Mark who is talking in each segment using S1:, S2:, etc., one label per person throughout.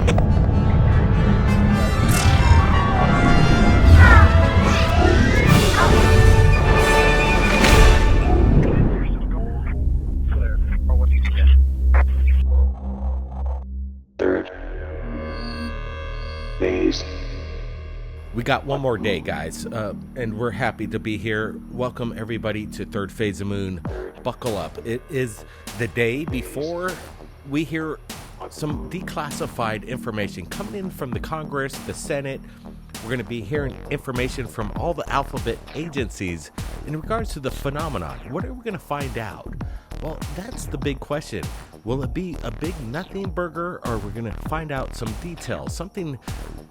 S1: Third phase.
S2: We got one more day, guys, and we're happy to be here. Welcome everybody to Third Phase of Moon. Buckle up. It is the day before we hear some declassified information coming in from the Congress, the Senate. We're going to be hearing information from all the alphabet agencies in regards to the phenomenon. What are we going to find out? Well, that's the big question. Will it be a big nothing burger, or we're going to find out some details, something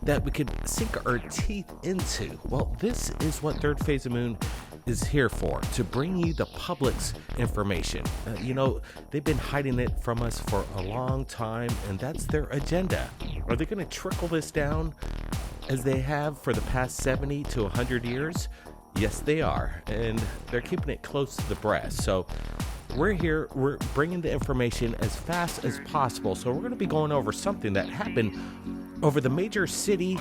S2: that we could sink our teeth into? Well, this is what Third Phase of Moon is here for, to bring you the public's information. They've been hiding it from us for a long time, and that's their agenda. Are they going to trickle this down as they have for the past 70 to 100 years? Yes, they are, and they're keeping it close to the breast. So we're here, we're bringing the information as fast as possible. So we're going to be going over something that happened over the major city,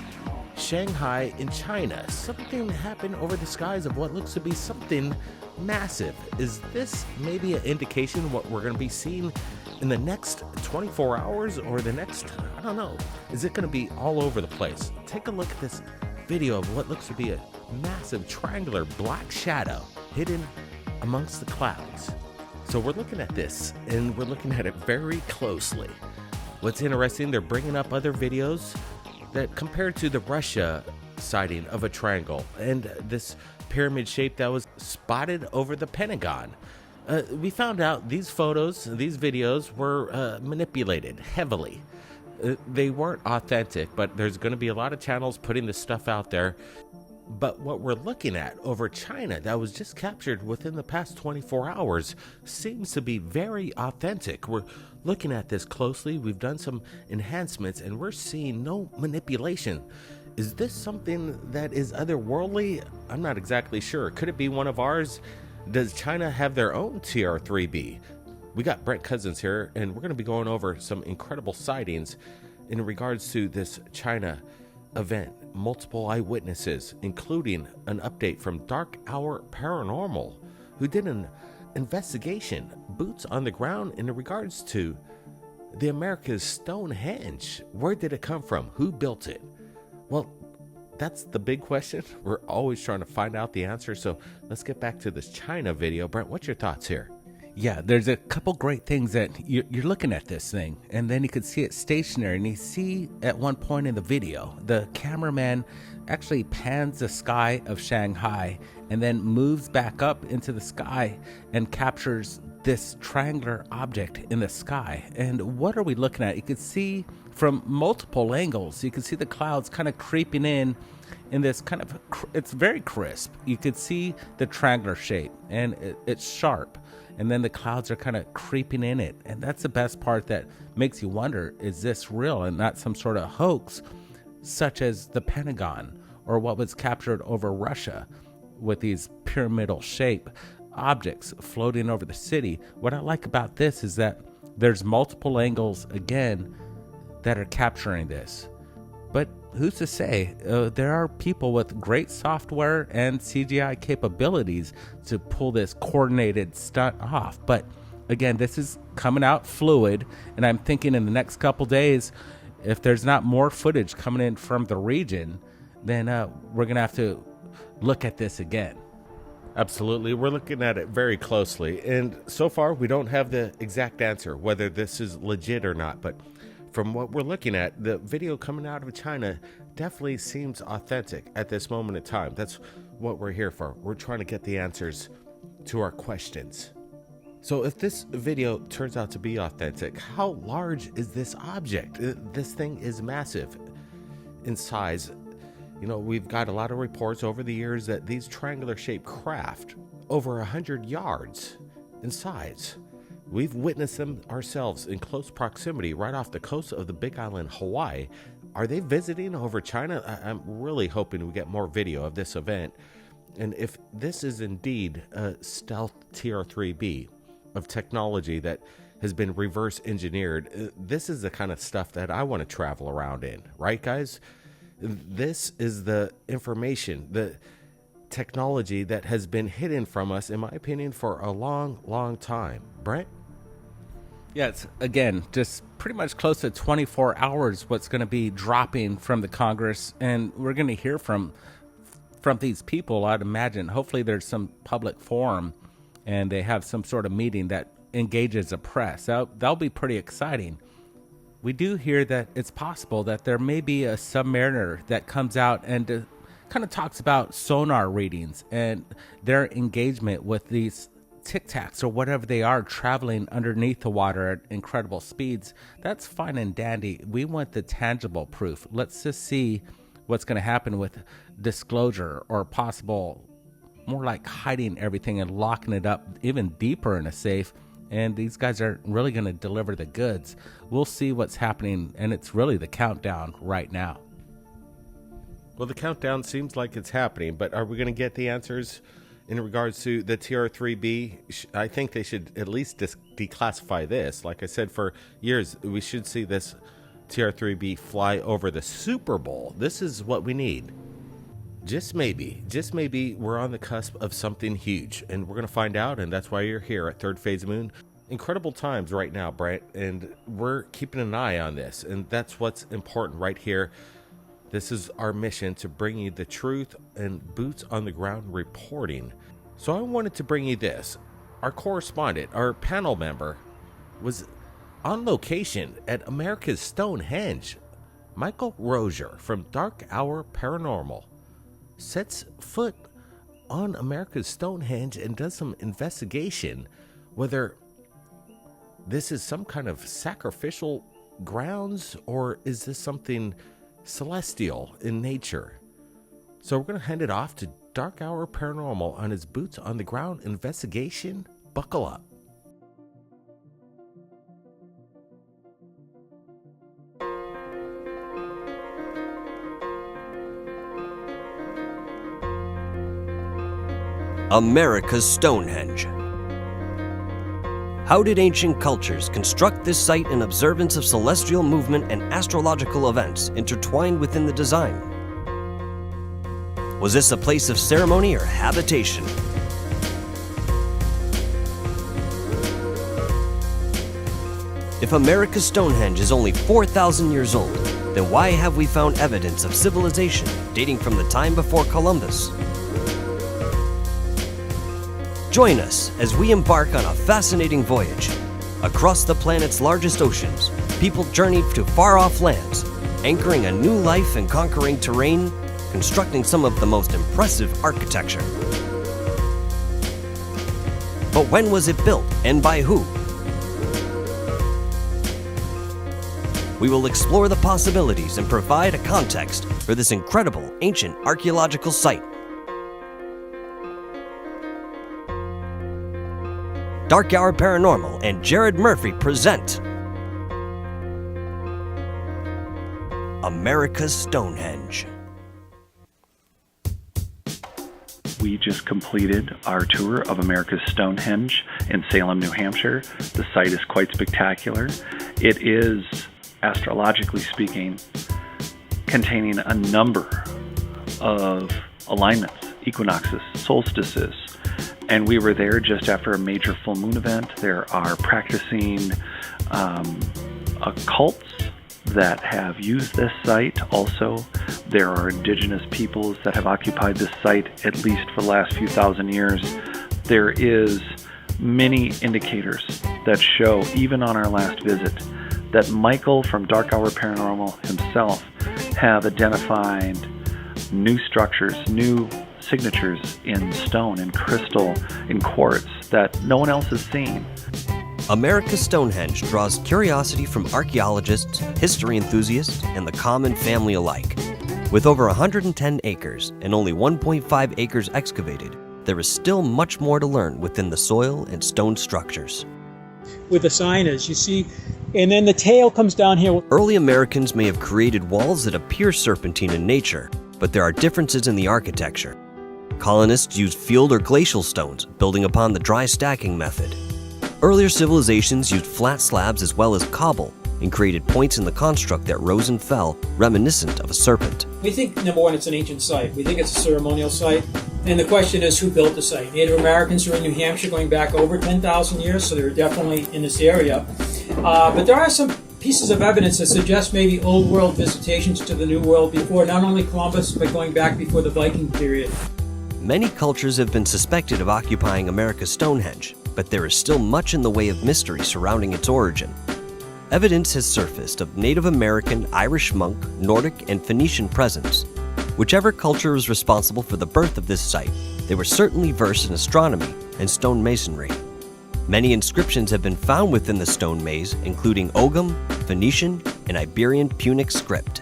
S2: Shanghai in China. Something happened over the skies of what looks to be something massive. Is this maybe an indication of what we're going to be seeing in the next 24 hours or the next, I don't know. Is it going to be all over the place? Take a look at this video of what looks to be a massive triangular black shadow hidden amongst the clouds. So we're looking at this, and we're looking at it very closely. What's interesting, they're bringing up other videos that compared to the Russia sighting of a triangle and this pyramid shape that was spotted over the Pentagon. We found out these photos, these videos were manipulated heavily. They weren't authentic, but there's going to be a lot of channels putting this stuff out there. But what we're looking at over China that was just captured within the past 24 hours seems to be very authentic. We're looking at this closely. We've done some enhancements, and we're seeing no manipulation. Is this something that is otherworldly? I'm not exactly sure. Could it be one of ours? Does China have their own TR-3B? We got Brent Cousins here, and we're going to be going over some incredible sightings in regards to this China event. Multiple eyewitnesses, including an update from Dark Hour Paranormal, who did an investigation, boots on the ground, in regards to the America's Stonehenge. Where did it come from? Who built it? Well, that's the big question. We're always trying to find out the answer. So let's get back to this China video. Brent, what's your thoughts here?
S3: Yeah, there's a couple great things that you're looking at this thing, and then you could see it stationary, and you see at one point in the video, the cameraman actually pans the sky of Shanghai and then moves back up into the sky and captures this triangular object in the sky. And what are we looking at? You could see from multiple angles. You can see the clouds kind of creeping in this kind of, it's very crisp. You could see the triangular shape, and it's sharp. And then the clouds are kind of creeping in it. And that's the best part that makes you wonder, is this real and not some sort of hoax, such as the Pentagon or what was captured over Russia with these pyramidal shape objects floating over the city? What I like about this is that there's multiple angles, again, that are capturing this. But who's to say? There are people with great software and CGI capabilities to pull this coordinated stunt off. But again, this is coming out fluid, and I'm thinking in the next couple days, if there's not more footage coming in from the region, then we're going to have to look at this again.
S2: Absolutely. We're looking at it very closely. And so far, we don't have the exact answer, whether this is legit or not. But from what we're looking at, the video coming out of China definitely seems authentic at this moment in time. That's what we're here for. We're trying to get the answers to our questions. So if this video turns out to be authentic, how large is this object? This thing is massive in size. You know, we've got a lot of reports over the years that these triangular shaped craft over 100 yards in size. We've witnessed them ourselves in close proximity right off the coast of the Big Island, Hawaii. Are they visiting over China? I'm really hoping we get more video of this event. And if this is indeed a stealth TR-3B of technology that has been reverse engineered. This is the kind of stuff that I want to travel around in, right, guys? This is the information, the technology that has been hidden from us, in my opinion, for a long, long time. Brent?
S3: Yeah, it's, again, just pretty much close to 24 hours what's going to be dropping from the Congress, and we're going to hear from these people, I'd imagine. Hopefully there's some public forum, and they have some sort of meeting that engages the press. That'll be pretty exciting. We do hear that it's possible that there may be a submariner that comes out and kind of talks about sonar readings and their engagement with these Tic Tacs or whatever they are traveling underneath the water at incredible speeds. That's fine and dandy. We want the tangible proof. Let's just see what's going to happen with disclosure, or possible, more like hiding everything and locking it up even deeper in a safe. And these guys are really going to deliver the goods. We'll see what's happening, and it's really the countdown right now.
S2: Well, the countdown seems like it's happening, but are we going to get the answers in regards to the TR-3B? I think they should at least declassify this. Like I said, for years, we should see this TR-3B fly over the Super Bowl. This is what we need. Just maybe we're on the cusp of something huge, and we're going to find out, and that's why you're here at Third Phase of Moon. Incredible times right now, Brent, and we're keeping an eye on this, and that's what's important right here. This is our mission, to bring you the truth and boots on the ground reporting. So I wanted to bring you this. Our correspondent, our panel member, was on location at America's Stonehenge. Michael Rozier from Dark Hour Paranormal sets foot on America's Stonehenge and does some investigation whether this is some kind of sacrificial grounds, or is this something celestial in nature. So we're going to hand it off to Dark Hour Paranormal on his boots on the ground investigation. Buckle up.
S4: America's Stonehenge. How did ancient cultures construct this site in observance of celestial movement and astrological events intertwined within the design? Was this a place of ceremony or habitation? If America's Stonehenge is only 4,000 years old, then why have we found evidence of civilization dating from the time before Columbus? Join us as we embark on a fascinating voyage. Across the planet's largest oceans, people journeyed to far-off lands, anchoring a new life and conquering terrain, constructing some of the most impressive architecture. But when was it built, and by who? We will explore the possibilities and provide a context for this incredible ancient archaeological site. Dark Hour Paranormal and Jared Murphy present America's Stonehenge.
S5: We just completed our tour of America's Stonehenge in Salem, New Hampshire. The site is quite spectacular. It is, astrologically speaking, containing a number of alignments, equinoxes, solstices, and we were there just after a major full moon event. There are practicing occults that have used this site. Also, there are indigenous peoples that have occupied this site at least for the last few thousand years. There is many indicators that show, even on our last visit, that Michael from Dark Hour Paranormal himself have identified new structures, new signatures in stone, in crystal, in quartz that no one else has seen.
S4: America's Stonehenge draws curiosity from archaeologists, history enthusiasts, and the common family alike. With over 110 acres and only 1.5 acres excavated, there is still much more to learn within the soil and stone structures.
S6: With the signage, you see, and then the tail comes down here.
S4: Early Americans may have created walls that appear serpentine in nature, but there are differences in the architecture. Colonists used field or glacial stones, building upon the dry stacking method. Earlier civilizations used flat slabs as well as cobble and created points in the construct that rose and fell, reminiscent of a serpent.
S6: We think, number one, it's an ancient site. We think it's a ceremonial site. And the question is, who built the site? Native Americans were in New Hampshire going back over 10,000 years, so they were definitely in this area. But there are some pieces of evidence that suggest maybe old world visitations to the New World before not only Columbus, but going back before the Viking period.
S4: Many cultures have been suspected of occupying America's Stonehenge, but there is still much in the way of mystery surrounding its origin. Evidence has surfaced of Native American, Irish monk, Nordic, and Phoenician presence. Whichever culture was responsible for the birth of this site, they were certainly versed in astronomy and stonemasonry. Many inscriptions have been found within the stone maze, including Ogham, Phoenician, and Iberian Punic script.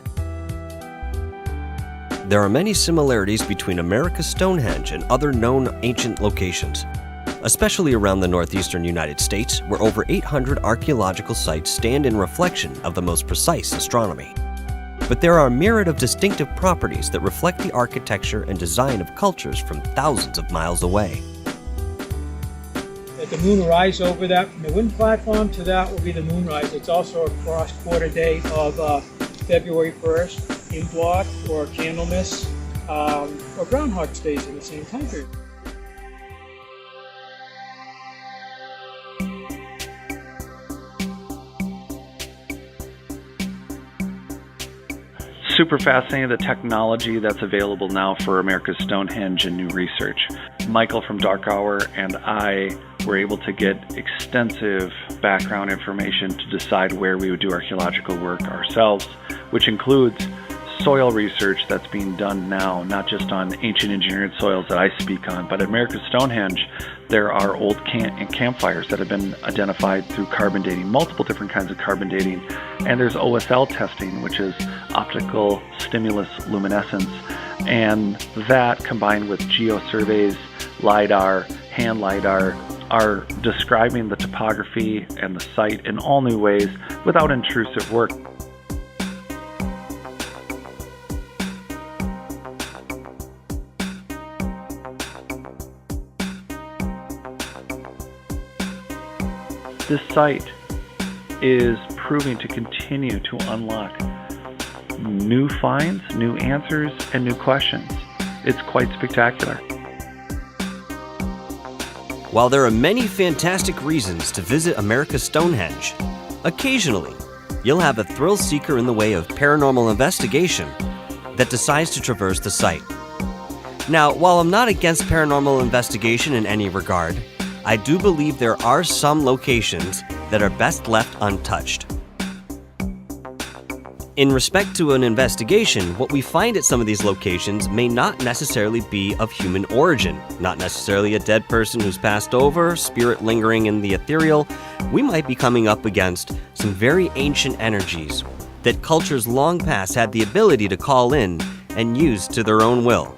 S4: There are many similarities between America's Stonehenge and other known ancient locations, especially around the northeastern United States, where over 800 archaeological sites stand in reflection of the most precise astronomy. But there are a myriad of distinctive properties that reflect the architecture and design of cultures from thousands of miles away.
S6: At the moon rise over that, from the wind platform to that will be the moonrise. It's also a cross quarter day of February 1st, in block or Candlemas, or Groundhog Days in the same time period.
S5: Super fascinating, the technology that's available now for America's Stonehenge and new research. Michael from Dark Hour and I were able to get extensive background information to decide where we would do archaeological work ourselves, which includes soil research that's being done now, not just on ancient engineered soils that I speak on, but at America's Stonehenge, there are old campfires that have been identified through carbon dating, multiple different kinds of carbon dating, and there's OSL testing, which is optical stimulus luminescence, and that combined with geosurveys, LiDAR, hand LiDAR, are describing the topography and the site in all new ways without intrusive work. This site is proving to continue to unlock new finds, new answers, and new questions. It's quite spectacular.
S4: While there are many fantastic reasons to visit America's Stonehenge, occasionally you'll have a thrill seeker in the way of paranormal investigation that decides to traverse the site. Now, while I'm not against paranormal investigation in any regard, I do believe there are some locations that are best left untouched. In respect to an investigation, what we find at some of these locations may not necessarily be of human origin, not necessarily a dead person who's passed over, spirit lingering in the ethereal. We might be coming up against some very ancient energies that cultures long past had the ability to call in and use to their own will.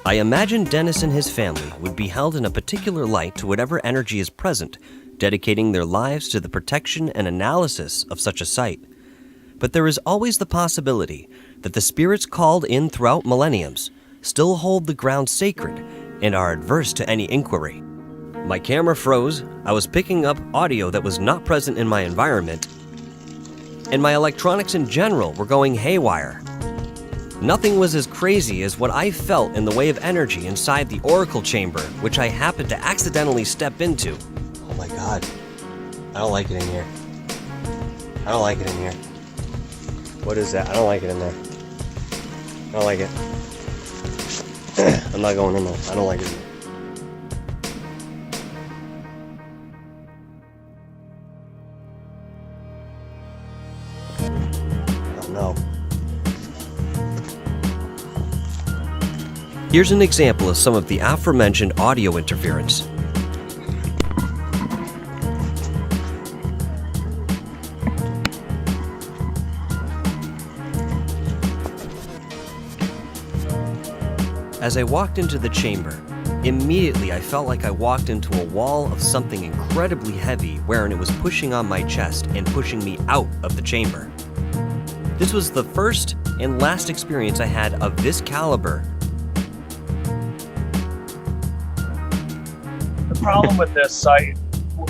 S4: I imagine Dennis and his family would be held in a particular light to whatever energy is present, dedicating their lives to the protection and analysis of such a site. But there is always the possibility that the spirits called in throughout millenniums still hold the ground sacred and are adverse to any inquiry. My camera froze, I was picking up audio that was not present in my environment, and my electronics in general were going haywire. Nothing was as crazy as what I felt in the way of energy inside the oracle chamber, which I happened to accidentally step into. Oh my god. I don't like it in here. I don't like it in here. What is that? I don't like it in there. I don't like it. I'm not going in there. I don't like it in there. Oh no. Here's an example of some of the aforementioned audio interference. As I walked into the chamber, immediately I felt like I walked into a wall of something incredibly heavy wherein it was pushing on my chest and pushing me out of the chamber. This was the first and last experience I had of this caliber.
S7: problem with this site,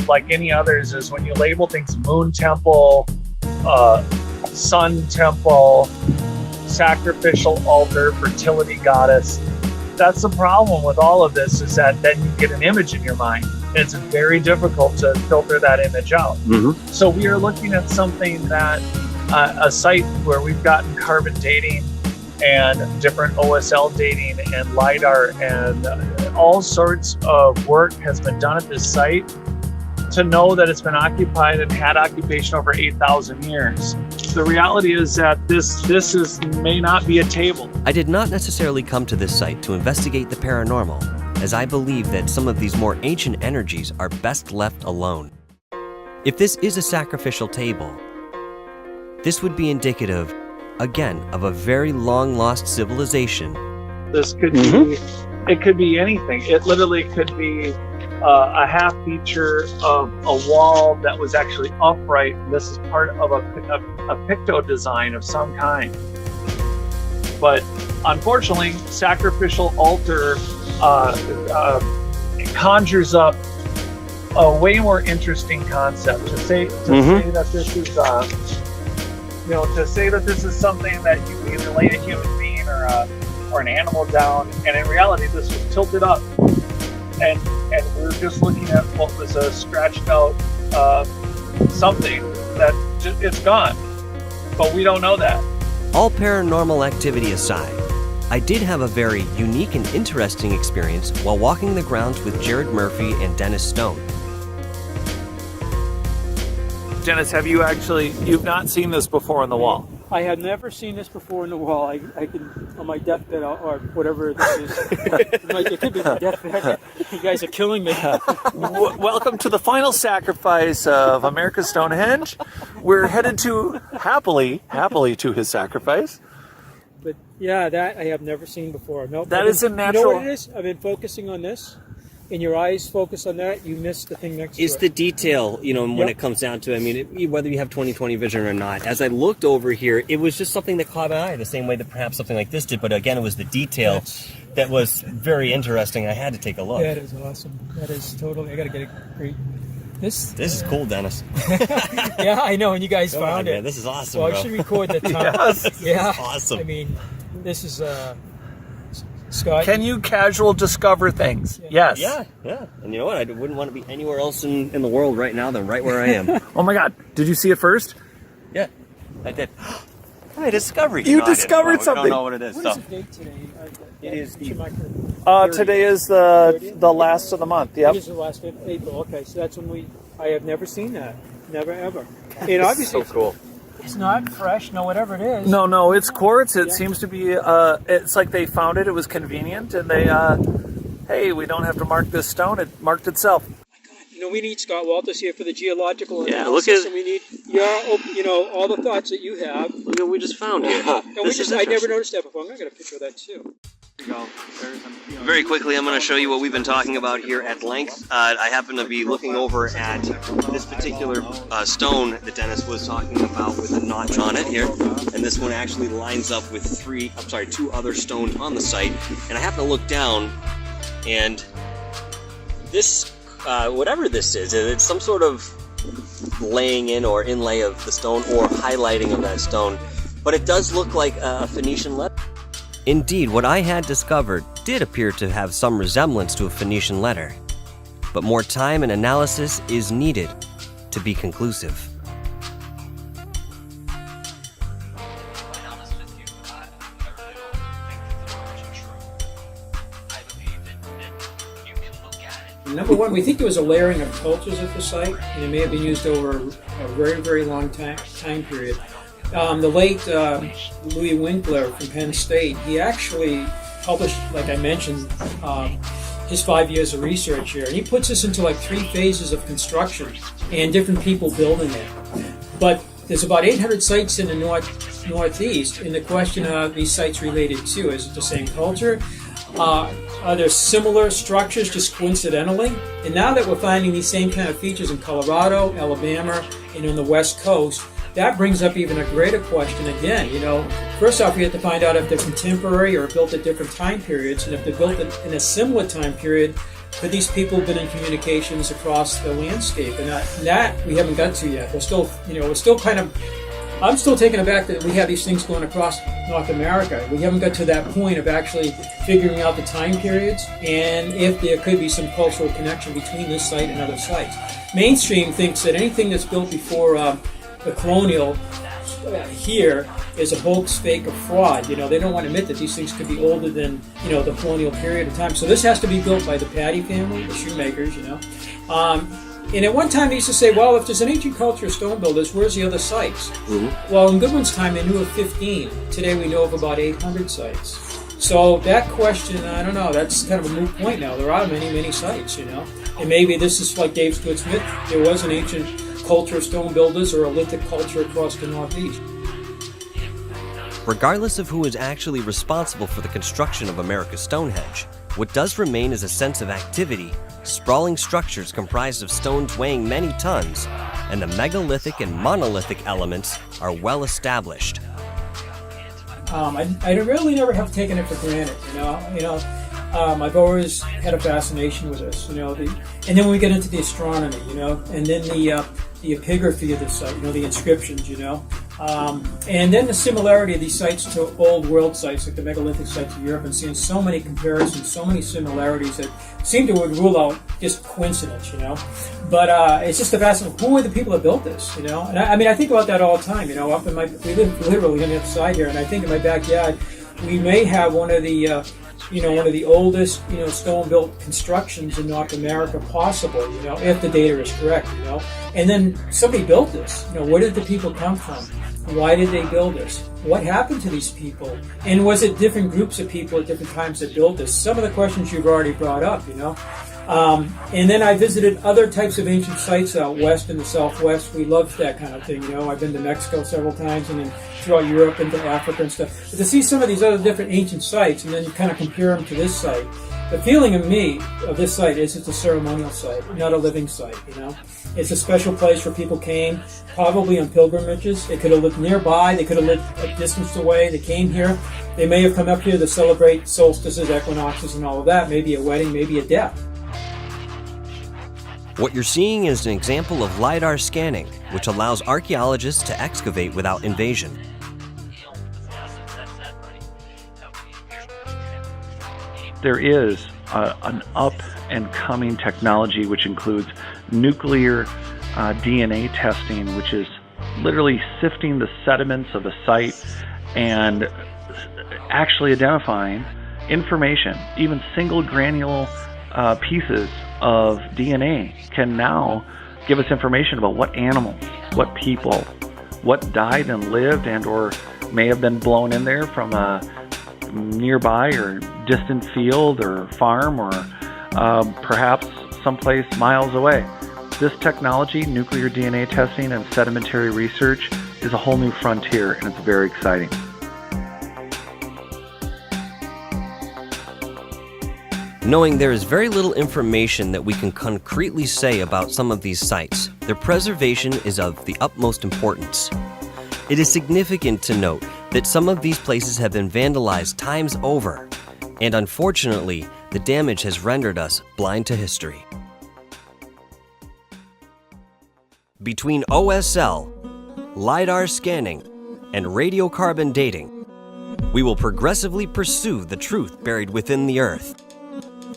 S7: like any others, is when you label things moon temple, sun temple, sacrificial altar, fertility goddess. That's the problem with all of this, is that then you get an image in your mind. And it's very difficult to filter that image out.
S5: Mm-hmm.
S7: So we are looking at something that, a site where we've gotten carbon dating and different OSL dating and LiDAR and all sorts of work has been done at this site to know that it's been occupied and had occupation over 8,000 years. The reality is that this may not be a table.
S4: I did not necessarily come to this site to investigate the paranormal, as I believe that some of these more ancient energies are best left alone. If this is a sacrificial table, this would be indicative, again, of a very long-lost civilization.
S7: This could be, it could be anything. It literally could be a half feature of a wall that was actually upright. This is part of a picto design of some kind. But unfortunately, sacrificial altar conjures up a way more interesting concept. To say that this is, to say that this is something that you either lay a human being or an animal down, and in reality, this was tilted up. And we're just looking at what was a scratched out something that it's gone, but we don't know that.
S4: All paranormal activity aside, I did have a very unique and interesting experience while walking the grounds with Jared Murphy and Dennis Stone.
S7: Dennis, you've not seen this before on the wall?
S6: I had never seen this before in the wall. I can, on my deathbed or whatever this is. It could be my deathbed. You guys are killing me.
S7: Welcome to the final sacrifice of America's Stonehenge. We're headed to, happily to his sacrifice.
S6: But yeah, that I have never seen before. Nope.
S7: That is a natural...
S6: You know what it is? I've been focusing on this. And your eyes focus on that, you miss the thing next to it.
S8: It's the detail, when it comes down to it. I mean, whether you have 20/20 vision or not. As I looked over here, it was just something that caught my eye, the same way that perhaps something like this did. But again, it was the detail that was very interesting. I had to take a look.
S6: That is awesome. That is totally, I got to get a great... This
S8: is cool, Dennis.
S6: Yeah, I know, and you guys found it.
S8: Man, this is awesome,
S6: Well,
S8: bro.
S6: I should record the time.
S8: Yes,
S6: yeah.
S8: awesome.
S6: I mean, this is... Scott?
S7: Can you casual discover things? Yes.
S8: Yeah. And you know what? I wouldn't want to be anywhere else in the world right now than right where I am.
S7: Oh my God. Did you see it first?
S8: Yeah, I did. I discovered
S7: You discovered something.
S8: I don't know what it is.
S6: What is the date today?
S8: It is
S7: today is the last of the month. Yep.
S6: It is the last of April. Okay, so that's when I have never seen that. Never, ever. And obviously,
S8: so cool.
S6: It's not fresh, no, whatever it is.
S7: No, it's quartz. It seems to be, it's like they found it, it was convenient, and they, hey, we don't have to mark this stone, it marked itself.
S6: We need Scott Walters here for the geological
S8: Yeah,
S6: analysis,
S8: look at...
S6: and we need all the thoughts that you have.
S8: Look at what we just found here.
S6: And I never noticed that before. I'm going to get a picture of that too.
S8: Very quickly, I'm going to show you what we've been talking about here at length. I happen to be looking over at this particular stone that Dennis was talking about with a notch on it here. And this one actually lines up with two other stones on the site. And I happen to look down, and this, whatever this is, it's some sort of laying in or inlay of the stone or highlighting of that stone. But it does look like a Phoenician letter.
S4: Indeed, what I had discovered did appear to have some resemblance to a Phoenician letter, but more time and analysis is needed to be conclusive.
S6: Number one, we think there was a layering of cultures at the site, and it may have been used over a very, very long time period. The late Louis Winkler from Penn State, he actually published, like I mentioned, his 5 years of research here, and he puts this into like 3 phases of construction and different people building it. But there's about 800 sites in the northeast, and the question are these sites related to? Is it the same culture? Are there similar structures just coincidentally? And now that we're finding these same kind of features in Colorado, Alabama, and on the West Coast, that brings up even a greater question again. First off, we have to find out if they're contemporary or built at different time periods, and if they're built in a similar time period, could these people have been in communications across the landscape? And that we haven't got to yet. We're still kind of, I'm still taken aback that we have these things going across North America. We haven't got to that point of actually figuring out the time periods and if there could be some cultural connection between this site and other sites. Mainstream thinks that anything that's built before the colonial here is a hoax, fake, or fraud. They don't want to admit that these things could be older than the colonial period of time. So this has to be built by the Paddy family, the shoemakers. And at one time they used to say, well, if there's an ancient culture of stone builders, where's the other sites? Mm-hmm. Well, in Goodwin's time they knew of 15. Today we know of about 800 sites. So that question, I don't know, that's kind of a moot point now. There are many, many sites, And maybe this is like Dave Stewart-Smith. There was an ancient culture of stone builders or a lithic culture across the Northeast.
S4: Regardless of who is actually responsible for the construction of America's Stonehenge, what does remain is a sense of activity, sprawling structures comprised of stones weighing many tons, and the megalithic and monolithic elements are well established.
S6: I really never have taken it for granted, I've always had a fascination with this, and then when we get into the astronomy, and then the epigraphy of the site, the inscriptions, and then the similarity of these sites to old world sites like the megalithic sites of Europe, and seeing so many comparisons, so many similarities that seem to rule out just coincidence, But it's just a fascinating. Who are the people that built this, And I think about that all the time, Up in we live literally on the other side here, and I think in my backyard we may have one of the one of the oldest, stone-built constructions in North America possible, if the data is correct, And then somebody built this. Where did the people come from? Why did they build this? What happened to these people? And was it different groups of people at different times that built this? Some of the questions you've already brought up, And then I visited other types of ancient sites out west in the southwest. We love that kind of thing, I've been to Mexico several times and then throughout Europe and to Africa and stuff. But to see some of these other different ancient sites and then you kind of compare them to this site, the feeling of this site is it's a ceremonial site, not a living site, It's a special place where people came, probably on pilgrimages. They could have lived nearby, they could have lived a distance away, they came here. They may have come up here to celebrate solstices, equinoxes, and all of that, maybe a wedding, maybe a death.
S4: What you're seeing is an example of LiDAR scanning, which allows archaeologists to excavate without invasion.
S5: There is an up-and-coming technology which includes nuclear DNA testing, which is literally sifting the sediments of a site and actually identifying information. Even single granule pieces of DNA can now give us information about what animals, what people, what died and lived and or may have been blown in there from a nearby or distant field or farm or perhaps someplace miles away. This technology, nuclear DNA testing and sedimentary research, is a whole new frontier, and it's very exciting.
S4: Knowing there is very little information that we can concretely say about some of these sites, their preservation is of the utmost importance. It is significant to note that some of these places have been vandalized times over, and unfortunately, the damage has rendered us blind to history. Between OSL, LiDAR scanning, and radiocarbon dating, we will progressively pursue the truth buried within the earth.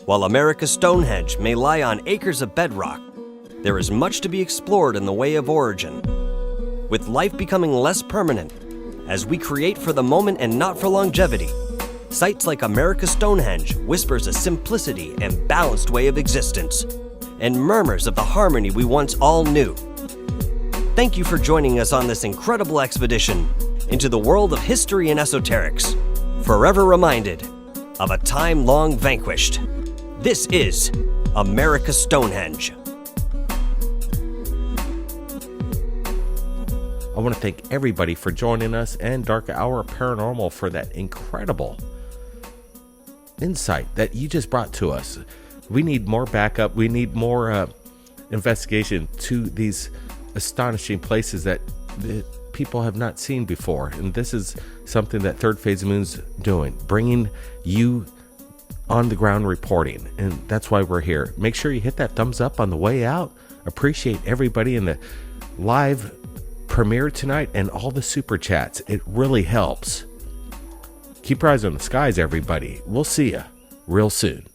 S4: While America's Stonehenge may lie on acres of bedrock, there is much to be explored in the way of origin. With life becoming less permanent, as we create for the moment and not for longevity, sites like America's Stonehenge whispers a simplicity and balanced way of existence, and murmurs of the harmony we once all knew. Thank you for joining us on this incredible expedition into the world of history and esoterics, forever reminded of a time long vanquished. This is America's Stonehenge.
S2: I want to thank everybody for joining us and Dark Hour Paranormal for that incredible insight that you just brought to us. We need more backup. We need more investigation to these astonishing places that people have not seen before. And this is something that Third Phase of Moon's doing, bringing you on the ground reporting, and that's why we're here. Make sure you hit that thumbs up on the way out. Appreciate everybody in the live premiere tonight and all the super chats. It really helps. Keep your eyes on the skies, everybody. We'll see you real soon.